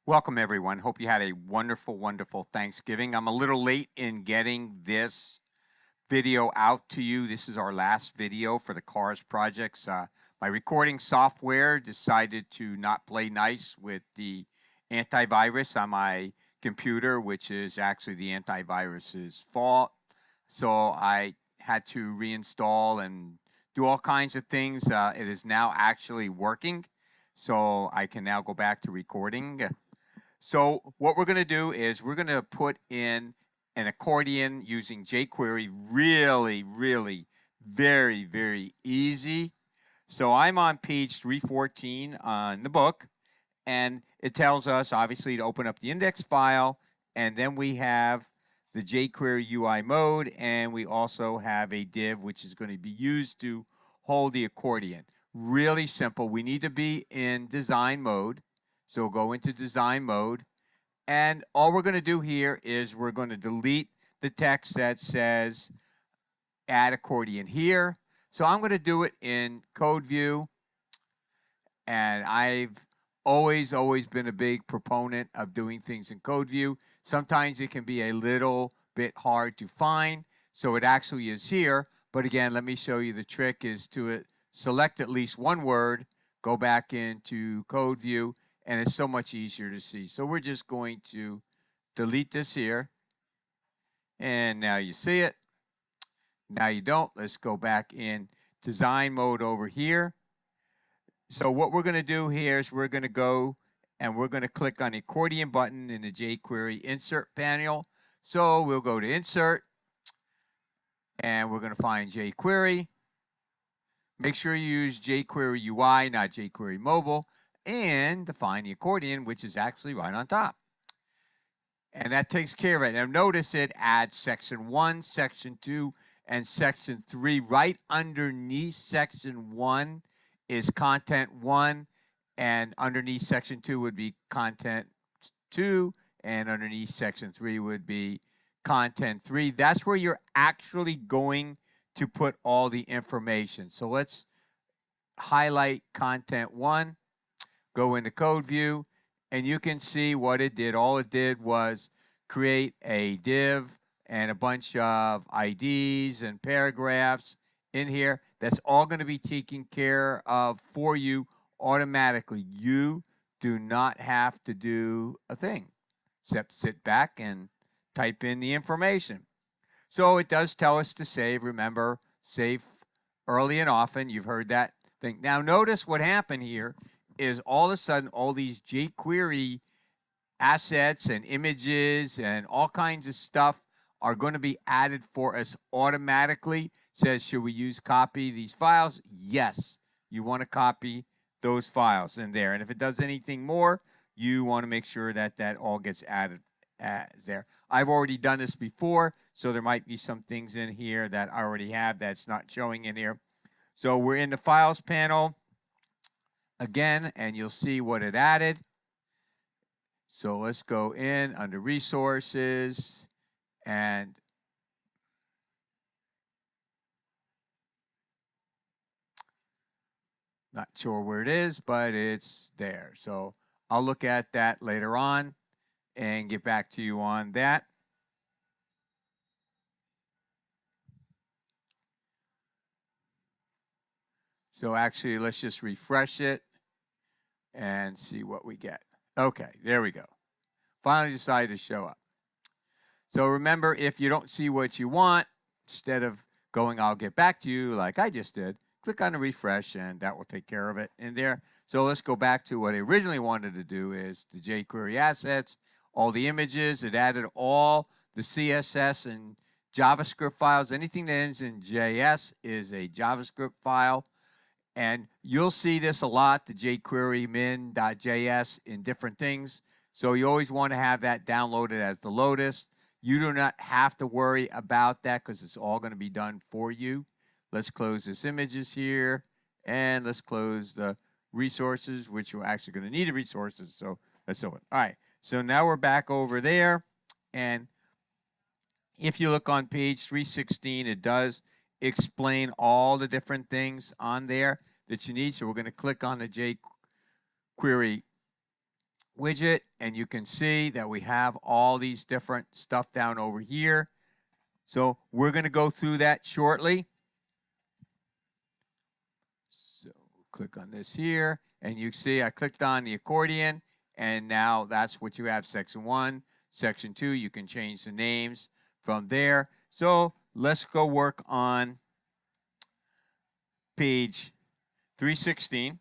Welcome, everyone. Hope you had a wonderful, wonderful Thanksgiving. I'm a little late in getting this video out to you. This is our last video for the CARS projects. My recording software decided to not play nice with the antivirus on my computer, which is actually the antivirus's fault. So I had to reinstall and do all kinds of things. It is now actually working, so I can now go back to recording. So what we're going to do is we're going to put in an accordion using jQuery. Really, very easy. So I'm on page 314 on the book, and it tells us obviously to open up the index file, and then we have the jQuery UI mode, and we also have a div which is going to be used to hold the accordion. Really simple. We need to be in design mode. So we'll go into design mode, and all we're going to do here is we're going to delete the text that says add accordion here. So I'm going to do it in code view, and I've always been a big proponent of doing things in code view. Sometimes it can be a little bit hard to find, so it actually is here. But again, let me show you the trick is to select at least one word, go back into code view, and it's so much easier to see. So we're just going to delete this here. And now you see it. Now you don't. Let's go back in design mode over here. So what we're going to do here is we're going to go and we're going to click on the accordion button in the jQuery insert panel. So we'll go to insert, and we're going to find jQuery. Make sure you use jQuery UI, not jQuery mobile, and define the accordion, which is actually right on top. And that takes care of it. Now notice it adds section 1, section 2, and section 3. Right underneath section 1 is content 1, and underneath section 2 would be content 2, and underneath section 3 would be content 3. That's where you're actually going to put all the information. So let's highlight content 1. Go into code view, and you can see what it did. All it did was create a div and a bunch of IDs and paragraphs in here. That's all going to be taken care of for you automatically. You do not have to do a thing except sit back and type in the information. So it does tell us to save. Remember, save early and often. You've heard that thing. Now notice what happened here is all of a sudden all these jQuery assets and images and all kinds of stuff are going to be added for us automatically. It says, should we copy these files? Yes, you want to copy those files in there. And if it does anything more, you want to make sure that that all gets added there. I've already done this before, so there might be some things in here that I already have that's not showing in here. So we're in the files panel again, and you'll see what it added. So let's go in under resources, and not sure where it is, but it's there. So I'll look at that later on and get back to you on that. So actually, let's just refresh it and see what we get. Okay, there we go. Finally decided to show up. So remember, if you don't see what you want, instead of going, I'll get back to you like I just did, click on the refresh, and that will take care of it in there. So let's go back to what I originally wanted to do is the jQuery assets, all the images. It added all the CSS and JavaScript files. Anything that ends in JS is a JavaScript file. And you'll see this a lot, the jQuery min.js in different things. So you always want to have that downloaded as the Lotus. You do not have to worry about that because it's all going to be done for you. Let's close this images here, and let's close the resources, which we're actually going to need the resources. So let's do it. All right, so now we're back over there. And if you look on page 316, it does explain all the different things on there that you need. So we're going to click on the jQuery widget, and you can see that we have all these different stuff down over here. So we're going to go through that shortly. So click on this here, and you see I clicked on the accordion, and now that's what you have, section 1, section 2. You can change the names from there. So let's go work on page 316.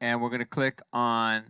And we're going to click on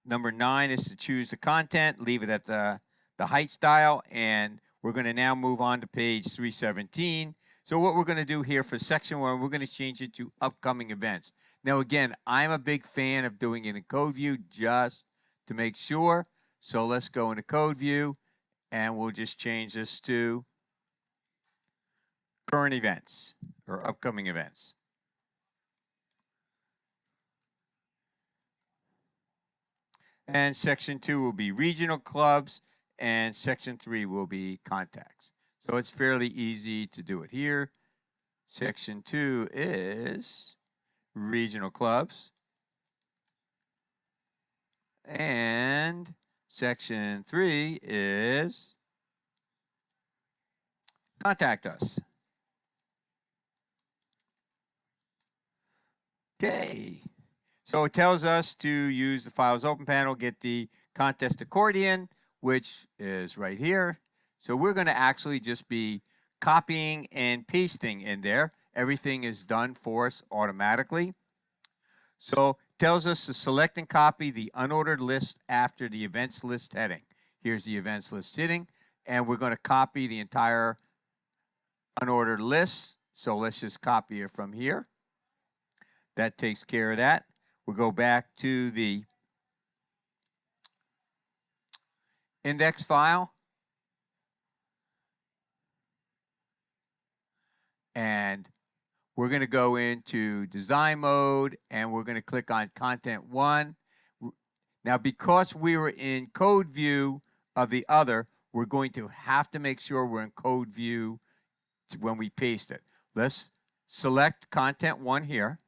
number 9 is to choose the content, leave it at the height style, and we're going to now move on to page 317. So what we're going to do here for section 1, we're going to change it to upcoming events. Now again, I'm a big fan of doing it in code view just to make sure. So let's go into code view, and we'll just change this to current events or upcoming events. And section 2 will be regional clubs, and section 3 will be contacts. So it's fairly easy to do it here. Section 2 is regional clubs, and section 3 is contact us. Okay. So it tells us to use the Files Open panel, get the contest accordion, which is right here. So we're going to actually just be copying and pasting in there. Everything is done for us automatically. So it tells us to select and copy the unordered list after the events list heading. Here's the events list heading, and we're going to copy the entire unordered list. So let's just copy it from here. That takes care of that. We'll go back to the index file. And we're going to go into design mode, and we're going to click on content 1. Now, because we were in code view of the other, we're going to have to make sure we're in code view when we paste it. Let's select content 1 here.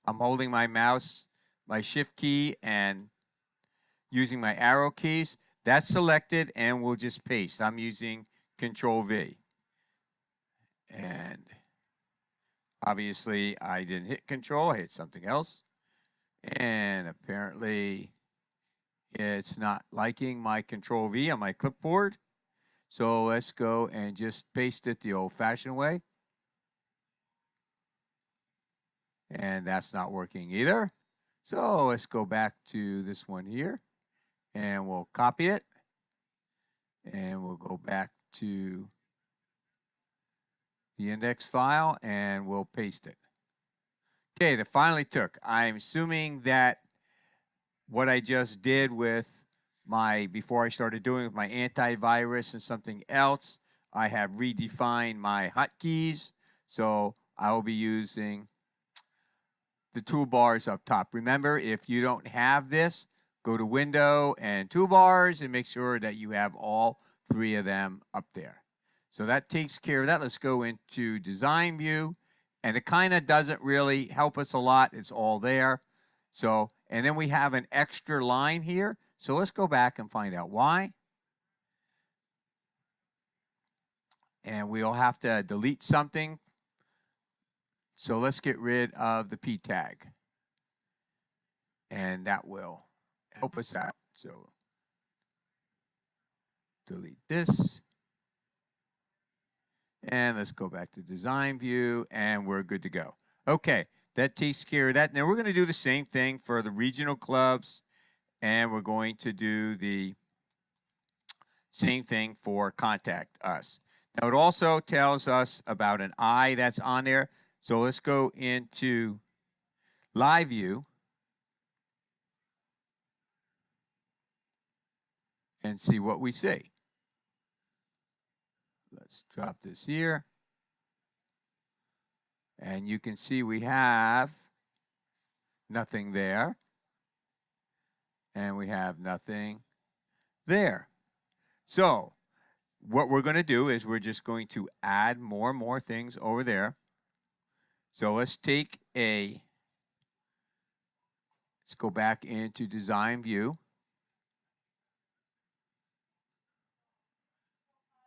I'm holding my mouse, my shift key, and using my arrow keys. That's selected, and we'll just paste. I'm using Control V. And obviously, I didn't hit Control, I hit something else. And apparently, it's not liking my Control V on my clipboard. So let's go and just paste it the old-fashioned way. And that's not working either. So let's go back to this one here, and we'll copy it. And we'll go back to the index file, and we'll paste it. Okay, that finally took. I'm assuming that what I just did with before I started doing with my antivirus and something else, I have redefined my hotkeys. So I will be using the toolbars up top. Remember, if you don't have this, go to Window and Toolbars and make sure that you have all 3 of them up there. So that takes care of that. Let's go into Design View, and it kind of doesn't really help us a lot. It's all there. So, and then we have an extra line here. So let's go back and find out why. And we'll have to delete something. So let's get rid of the P tag. And that will help us out. So delete this. And let's go back to Design View, and we're good to go. Okay, that takes care of that. Now we're going to do the same thing for the regional clubs, and we're going to do the same thing for Contact Us. Now it also tells us about an I that's on there. So let's go into Live View and see what we see. Let's drop this here. And you can see we have nothing there. And we have nothing there. So what we're going to do is we're just going to add more and more things over there. So let's go back into design view.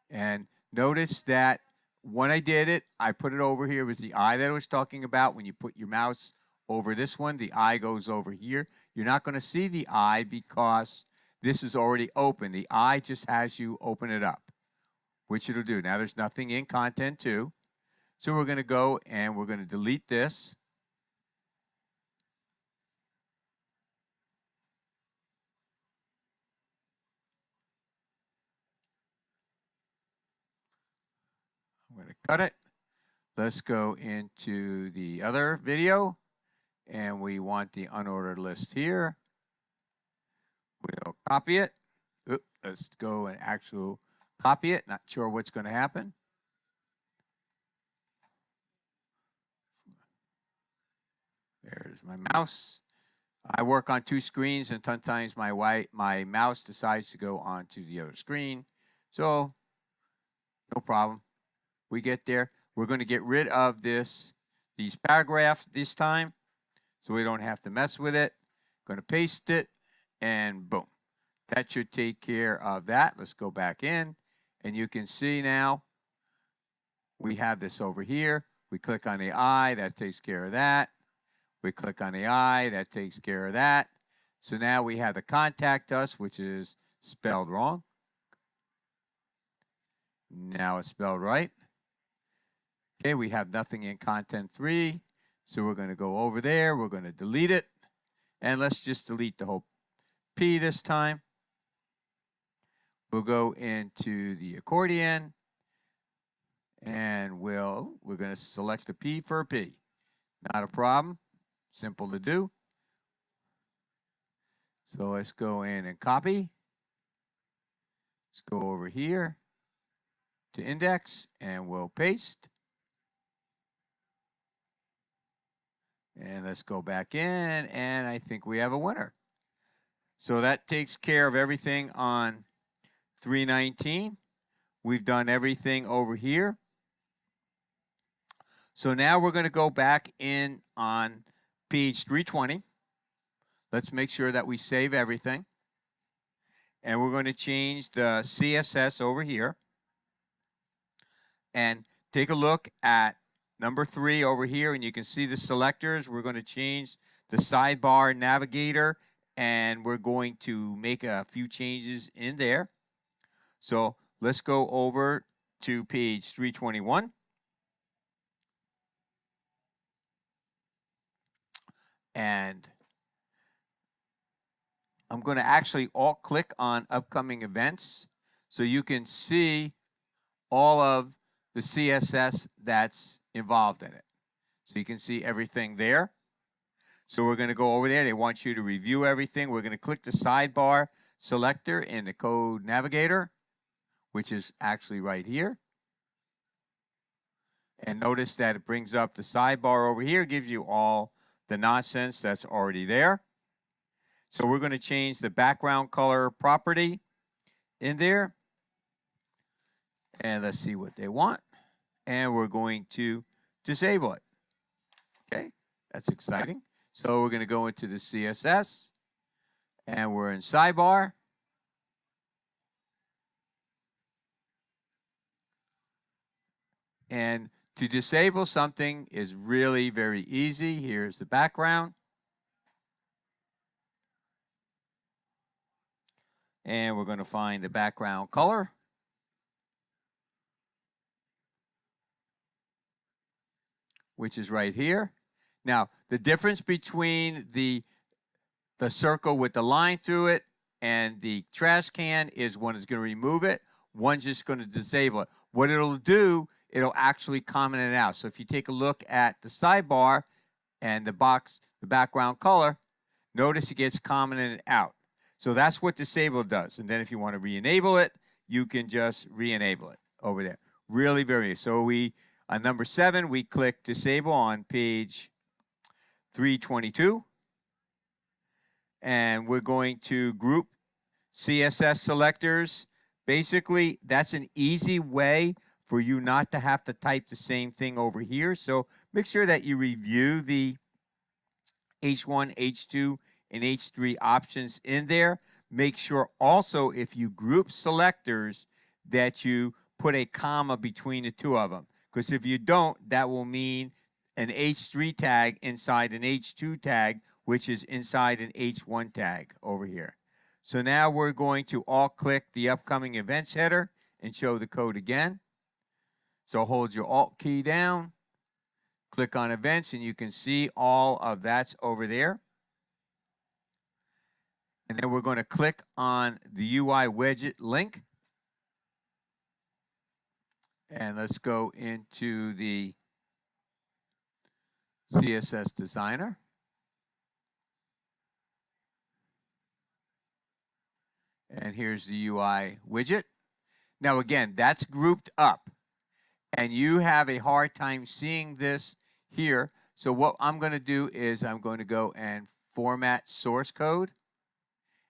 And notice that when I did it, I put it over here. It was the eye that I was talking about. When you put your mouse over this one, the eye goes over here. You're not going to see the eye because this is already open. The eye just has you open it up, which it'll do. Now there's nothing in content 2. So we're going to go and we're going to delete this. I'm going to cut it. Let's go into the other video, and we want the unordered list here. We'll copy it. Oops, let's go and actually copy it. Not sure what's going to happen. There's my mouse. I work on 2 screens, and sometimes my mouse decides to go onto the other screen. So no problem. We get there. We're going to get rid of these paragraphs this time, so we don't have to mess with it. Going to paste it, and boom. That should take care of that. Let's go back in, and you can see now we have this over here. We click on the eye, that takes care of that. We click on the eye, that takes care of that. So now we have the contact us, which is spelled wrong. Now it's spelled right. Okay, we have nothing in content 3. So we're going to go over there. We're going to delete it. And let's just delete the whole P this time. We'll go into the accordion. And we're going to select the P for a P. Not a problem. Simple to do. So let's go in and copy. Let's go over here to index, and we'll paste. And let's go back in, and I think we have a winner. So that takes care of everything on 319. We've done everything over here. So now we're going to go back in on page 320. Let's make sure that we save everything. And we're going to change the CSS over here. And take a look at number 3 over here, and you can see the selectors. We're going to change the sidebar navigator, and we're going to make a few changes in there. So let's go over to page 321. And I'm going to actually alt-click on upcoming events so you can see all of the CSS that's involved in it. So you can see everything there. So we're going to go over there. They want you to review everything. We're going to click the sidebar selector in the code navigator, which is actually right here. And notice that it brings up the sidebar over here, gives you all the nonsense that's already there. So we're going to change the background color property in there. And let's see what they want. And we're going to disable it. Okay, that's exciting. So we're going to go into the CSS, and we're in sidebar. And to disable something is really very easy. Here's the background. And we're going to find the background color. Which is right here. Now, the difference between the circle with the line through it and the trash can is one is going to remove it, one's just going to disable it. What it'll do, it'll actually comment it out. So if you take a look at the sidebar and the box, the background color, notice it gets commented out. So that's what disable does. And then if you want to re-enable it, you can just re-enable it over there. Really very. So on number 7, we click disable on page 322. And we're going to group CSS selectors basically, that's an easy way for you not to have to type the same thing over here. So make sure that you review the H1, H2, and H3 options in there. Make sure also if you group selectors that you put a comma between the two of them. Because if you don't, that will mean an H3 tag inside an H2 tag, which is inside an H1 tag over here. So now we're going to alt-click the upcoming events header and show the code again. So hold your Alt key down, click on events, and you can see all of that's over there. And then we're going to click on the UI widget link. And let's go into the CSS Designer. And here's the UI widget. Now again, that's grouped up. And you have a hard time seeing this here. So what I'm going to do is I'm going to go and format source code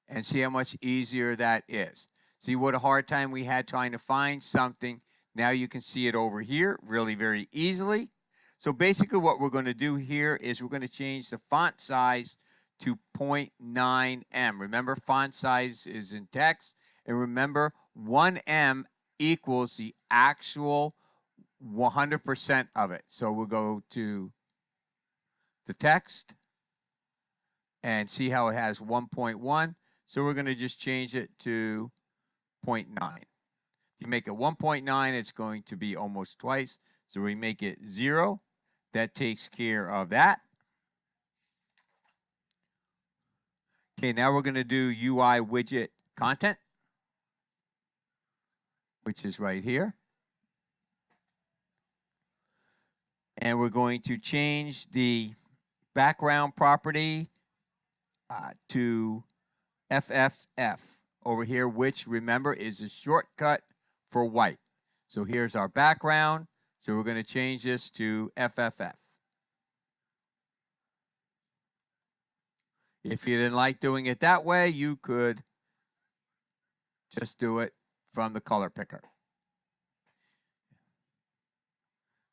and see how much easier that is. See what a hard time we had trying to find something. Now you can see it over here really very easily. So basically what we're going to do here is we're going to change the font size to 0.9M. Remember, font size is in text. And remember, 1M equals the actual 100% of it. So we'll go to the text and see how it has 1.1. So we're going to just change it to 0.9. If you make it 1.9, it's going to be almost twice. So we make it 0. That takes care of that. Okay, now we're going to do UI widget content, which is right here. And we're going to change the background property to FFF over here, which remember is a shortcut for white. So here's our background. So we're going to change this to FFF. If you didn't like doing it that way, you could just do it from the color picker.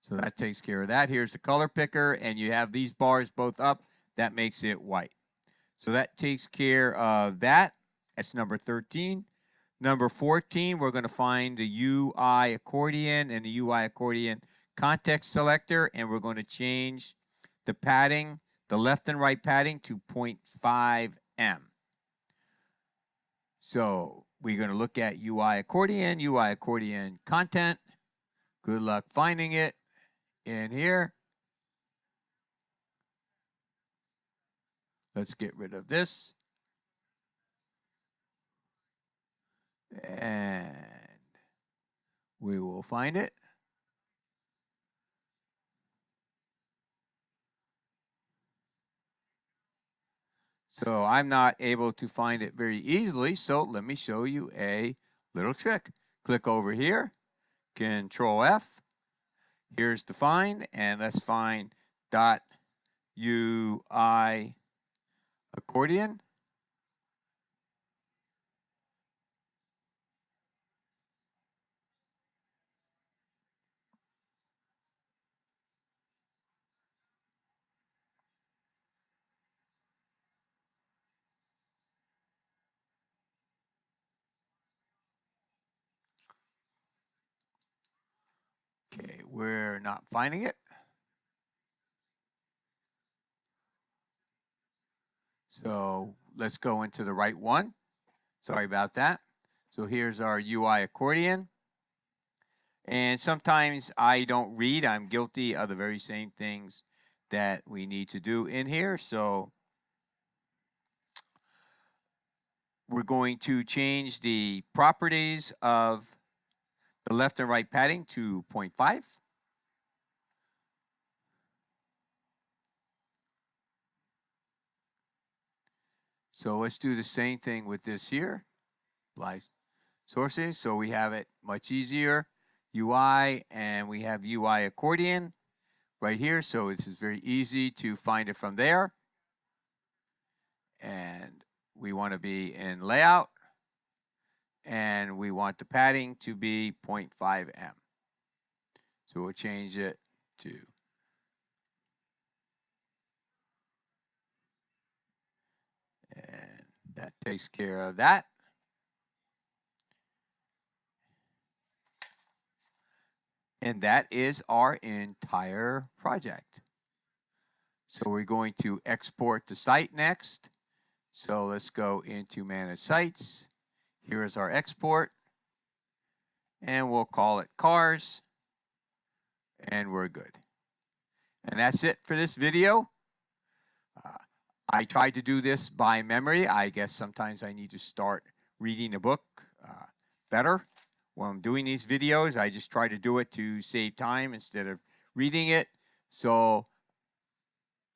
So that takes care of that. Here's the color picker, and you have these bars both up. That makes it white. So that takes care of that. That's number 13. Number 14, we're going to find the UI accordion and the UI accordion context selector, and we're going to change the padding, the left and right padding, to 0.5M. So we're going to look at UI accordion content. Good luck finding it in here. Let's get rid of this. And we will find it. So I'm not able to find it very easily, so let me show you a little trick. Click over here, Control F. Here's the find, and let's find .UI accordion. Okay, we're not finding it. So let's go into the right one. Sorry about that. So here's our UI accordion. And sometimes I don't read. I'm guilty of the very same things that we need to do in here. So we're going to change the properties of the left and right padding to 0.5. So let's do the same thing with this here. Apply sources. So we have it much easier. UI, and we have UI accordion right here. So it's very easy to find it from there. And we want to be in layout. and we want the padding to be 0.5 m. So we'll change it to and that takes care of that. And that is our entire project. So we're going to export the site next. So let's go into Manage Sites. Here is our export. And we'll call it Cars. And we're good. And that's it for this video. I tried to do this by memory. I guess sometimes I need to start reading a book better. When I'm doing these videos, I just try to do it to save time instead of reading it. So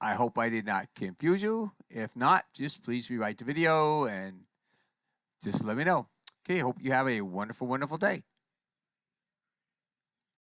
I hope I did not confuse you. If not, just please rewrite the video and just let me know. Okay, hope you have a wonderful, wonderful day.